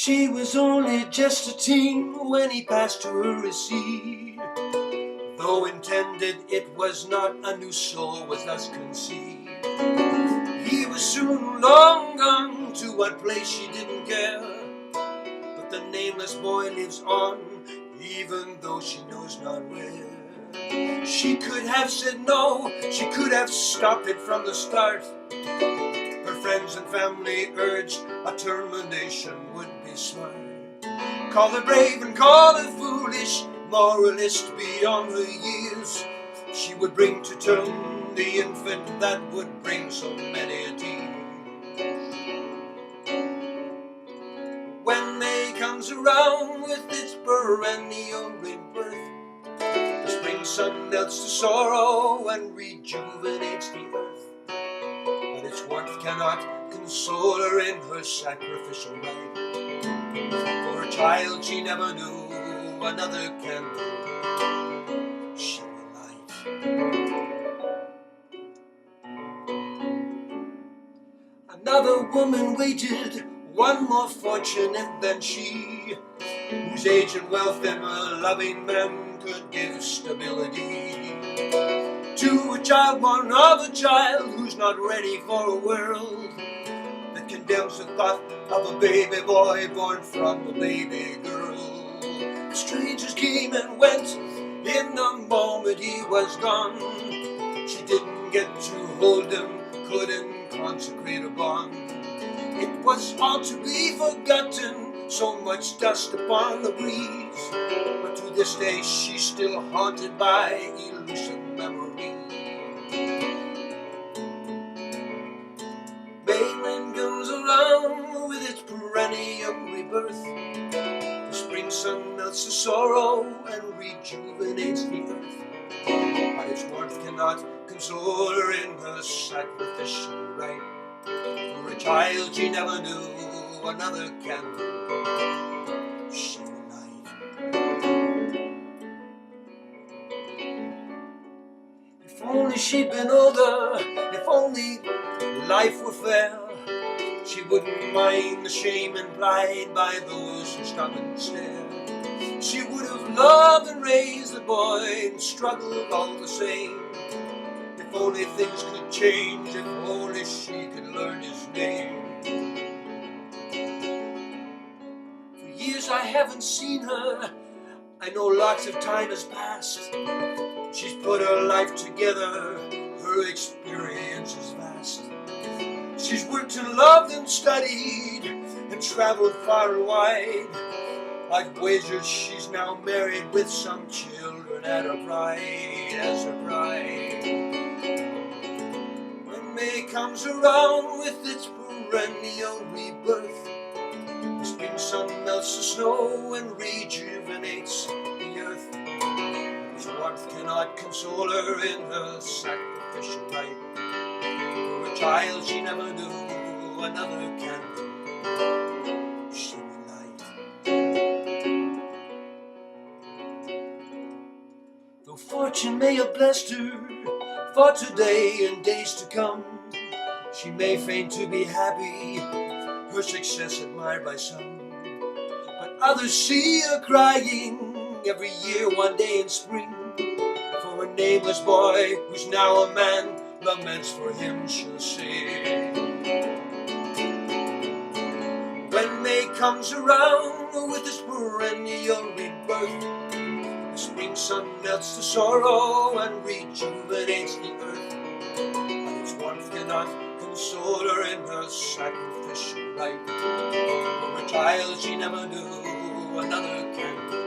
She was only just a teen when he passed to her recede. Though intended, it was not, a new soul was thus conceived. He was soon long gone to what place she didn't care, but the nameless boy lives on, even though she knows not where. She could have said no, she could have stopped it from the start. Her friends and family urged a termination would be smart. Call her brave and call her foolish, moralist beyond her years. She would bring to term the infant that would bring so many a tear. When May comes around with its perennial rebirth, the spring sun melts the sorrow and rejuvenates the earth. But its warmth cannot console her in her sacrificial rite. For a child she never knew, another candle she will light. Another woman waited, one more fortunate than she, whose age and wealth and a loving man could give stability to a child born of a child who's not ready for a world that condemns the thought of a baby boy born from a baby girl. Strangers came and went in the moment he was gone. She didn't get to hold him, couldn't consecrate a bond. It was all to be forgotten, so much dust upon the breeze. But to this day she's still haunted by elusive memories. May comes around with its perennial rebirth. The spring sun melts the sorrow and rejuvenates the earth. But its warmth cannot console her in her sacrificial rite. For a child she never knew, another candle she will light. If only she'd been older, if only life were fair, she wouldn't mind the shame implied by those who stop and stare. She would have loved and raised the boy and struggled all the same. If only things could change, if only she could learn his name. For years I haven't seen her, I know lots of time has passed. She's put her life together, her experience is vast. She's worked and loved and studied and traveled far and wide. I've wagered she's now married with some children at her bride, as her bride. When May comes around with its perennial rebirth, the spring sun melts the snow and rejuvenates the earth. Its warmth cannot console her in her sacrificial rite. For a child she never knew, another candle she will light. Though fortune may have blessed her for today and days to come, she may feign to be happy, her success admired by some. But others see her crying every year, one day in spring, for a nameless boy who's now a man laments for him, she'll sing. When May comes around with its perennial rebirth, the spring sun melts the sorrow and rejuvenates the earth. But its warmth cannot console her in her sacrificial rite. For a child she never knew, another candle